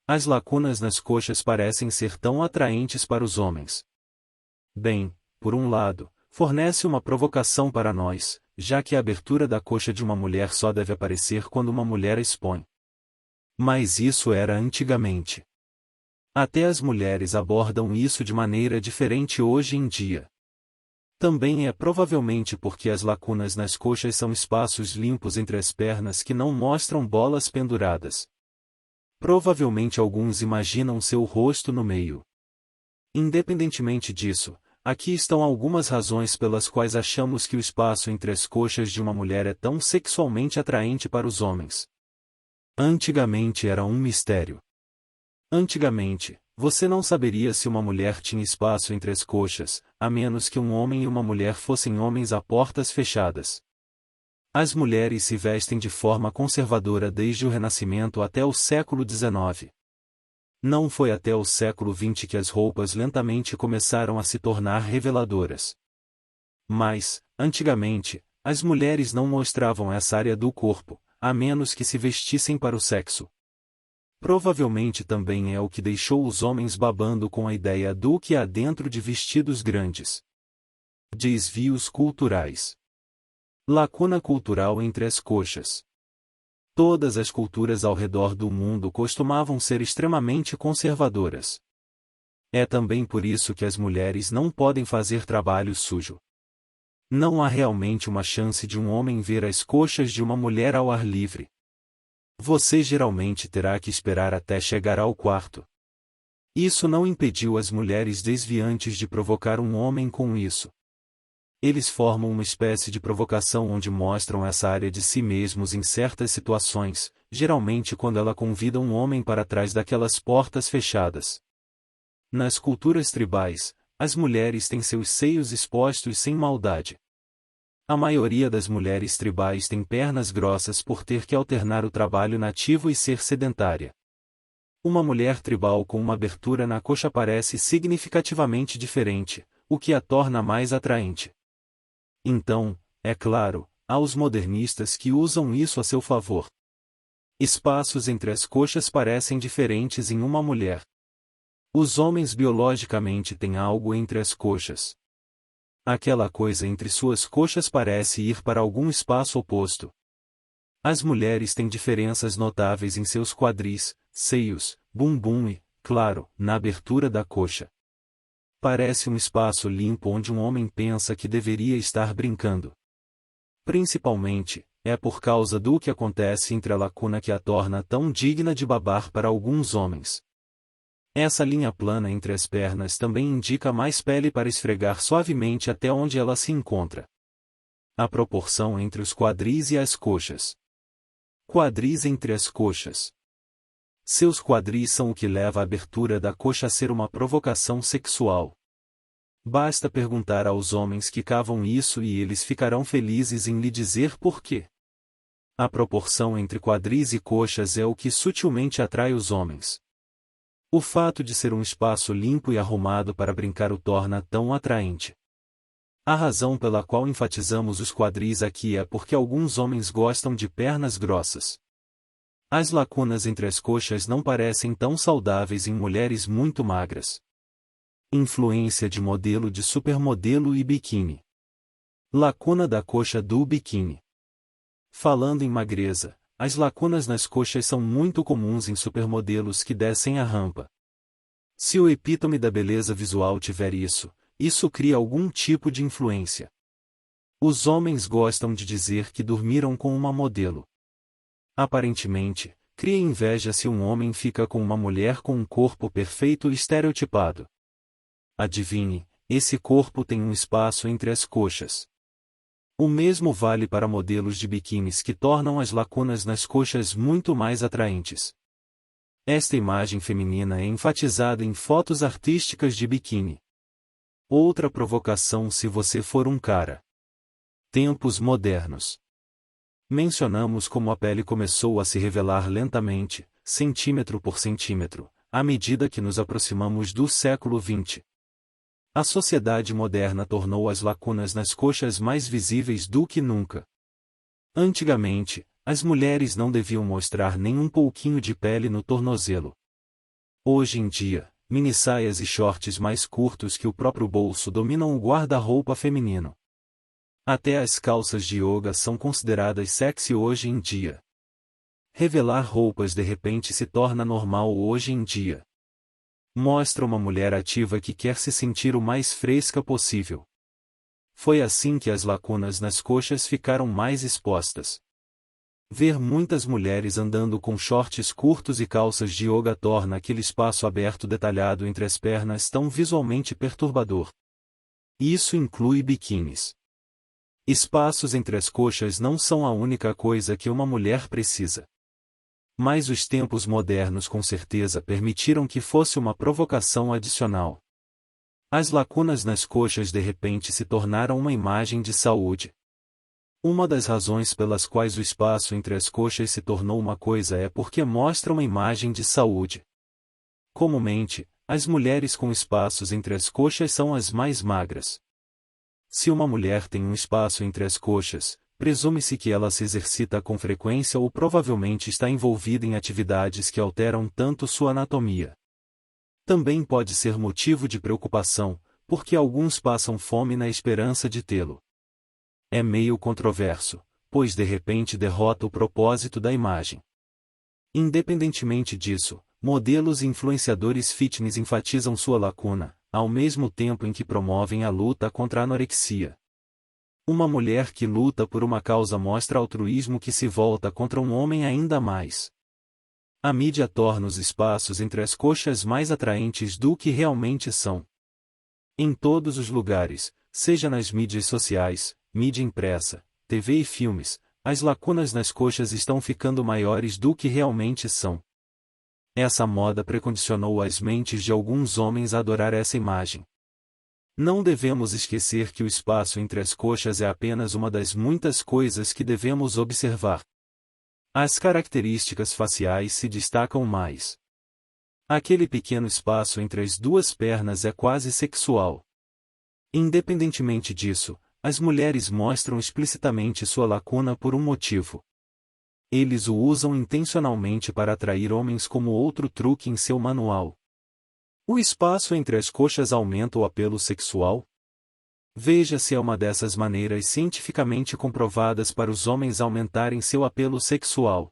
As lacunas nas coxas parecem ser tão atraentes para os homens. Bem, por um lado, fornece uma provocação para nós, já que a abertura da coxa de uma mulher só deve aparecer quando uma mulher a expõe. Mas isso era antigamente. Até as mulheres abordam isso de maneira diferente hoje em dia. Também é provavelmente porque as lacunas nas coxas são espaços limpos entre as pernas que não mostram bolas penduradas. Provavelmente alguns imaginam seu rosto no meio. Independentemente disso, aqui estão algumas razões pelas quais achamos que o espaço entre as coxas de uma mulher é tão sexualmente atraente para os homens. Antigamente era um mistério. Antigamente, você não saberia se uma mulher tinha espaço entre as coxas, a menos que um homem e uma mulher fossem homens a portas fechadas. As mulheres se vestem de forma conservadora desde o Renascimento até o século XIX. Não foi até o século XX que as roupas lentamente começaram a se tornar reveladoras. Mas, antigamente, as mulheres não mostravam essa área do corpo, a menos que se vestissem para o sexo. Provavelmente também é o que deixou os homens babando com a ideia do que há dentro de vestidos grandes. Desvios culturais. Lacuna cultural entre as coxas. Todas as culturas ao redor do mundo costumavam ser extremamente conservadoras. É também por isso que as mulheres não podem fazer trabalho sujo. Não há realmente uma chance de um homem ver as coxas de uma mulher ao ar livre. Você geralmente terá que esperar até chegar ao quarto. Isso não impediu as mulheres desviantes de provocar um homem com isso. Eles formam uma espécie de provocação onde mostram essa área de si mesmos em certas situações, geralmente quando ela convida um homem para trás daquelas portas fechadas. Nas culturas tribais, as mulheres têm seus seios expostos sem maldade. A maioria das mulheres tribais tem pernas grossas por ter que alternar o trabalho nativo e ser sedentária. Uma mulher tribal com uma abertura na coxa parece significativamente diferente, o que a torna mais atraente. Então, é claro, há os modernistas que usam isso a seu favor. Espaços entre as coxas parecem diferentes em uma mulher. Os homens biologicamente têm algo entre as coxas. Aquela coisa entre suas coxas parece ir para algum espaço oposto. As mulheres têm diferenças notáveis em seus quadris, seios, bumbum e, claro, na abertura da coxa. Parece um espaço limpo onde um homem pensa que deveria estar brincando. Principalmente, é por causa do que acontece entre a lacuna que a torna tão digna de babar para alguns homens. Essa linha plana entre as pernas também indica mais pele para esfregar suavemente até onde ela se encontra. A proporção entre os quadris e as coxas. Quadris entre as coxas. Seus quadris são o que leva a abertura da coxa a ser uma provocação sexual. Basta perguntar aos homens que cavam isso e eles ficarão felizes em lhe dizer por quê. A proporção entre quadris e coxas é o que sutilmente atrai os homens. O fato de ser um espaço limpo e arrumado para brincar o torna tão atraente. A razão pela qual enfatizamos os quadris aqui é porque alguns homens gostam de pernas grossas. As lacunas entre as coxas não parecem tão saudáveis em mulheres muito magras. Influência de modelo de supermodelo e biquíni. Lacuna da coxa do biquíni. Falando em magreza, as lacunas nas coxas são muito comuns em supermodelos que descem a rampa. Se o epítome da beleza visual tiver isso cria algum tipo de influência. Os homens gostam de dizer que dormiram com uma modelo. Aparentemente, cria inveja se um homem fica com uma mulher com um corpo perfeito e estereotipado. Adivinhe, esse corpo tem um espaço entre as coxas. O mesmo vale para modelos de biquínis que tornam as lacunas nas coxas muito mais atraentes. Esta imagem feminina é enfatizada em fotos artísticas de biquíni. Outra provocação se você for um cara. Tempos modernos. Mencionamos como a pele começou a se revelar lentamente, centímetro por centímetro, à medida que nos aproximamos do século XX. A sociedade moderna tornou as lacunas nas coxas mais visíveis do que nunca. Antigamente, as mulheres não deviam mostrar nem um pouquinho de pele no tornozelo. Hoje em dia, minissaias e shorts mais curtos que o próprio bolso dominam o guarda-roupa feminino. Até as calças de yoga são consideradas sexy hoje em dia. Revelar roupas de repente se torna normal hoje em dia. Mostra uma mulher ativa que quer se sentir o mais fresca possível. Foi assim que as lacunas nas coxas ficaram mais expostas. Ver muitas mulheres andando com shorts curtos e calças de yoga torna aquele espaço aberto detalhado entre as pernas tão visualmente perturbador. Isso inclui biquínis. Espaços entre as coxas não são a única coisa que uma mulher precisa. Mas os tempos modernos com certeza permitiram que fosse uma provocação adicional. As lacunas nas coxas de repente se tornaram uma imagem de saúde. Uma das razões pelas quais o espaço entre as coxas se tornou uma coisa é porque mostra uma imagem de saúde. Comumente, as mulheres com espaços entre as coxas são as mais magras. Se uma mulher tem um espaço entre as coxas, presume-se que ela se exercita com frequência ou provavelmente está envolvida em atividades que alteram tanto sua anatomia. Também pode ser motivo de preocupação, porque alguns passam fome na esperança de tê-lo. É meio controverso, pois de repente derrota o propósito da imagem. Independentemente disso, modelos e influenciadores fitness enfatizam sua lacuna, ao mesmo tempo em que promovem a luta contra a anorexia. Uma mulher que luta por uma causa mostra altruísmo que se volta contra um homem ainda mais. A mídia torna os espaços entre as coxas mais atraentes do que realmente são. Em todos os lugares, seja nas mídias sociais, mídia impressa, TV e filmes, as lacunas nas coxas estão ficando maiores do que realmente são. Essa moda precondicionou as mentes de alguns homens a adorar essa imagem. Não devemos esquecer que o espaço entre as coxas é apenas uma das muitas coisas que devemos observar. As características faciais se destacam mais. Aquele pequeno espaço entre as duas pernas é quase sexual. Independentemente disso, as mulheres mostram explicitamente sua lacuna por um motivo. Eles o usam intencionalmente para atrair homens como outro truque em seu manual. O espaço entre as coxas aumenta o apelo sexual? Veja se é uma dessas maneiras cientificamente comprovadas para os homens aumentarem seu apelo sexual.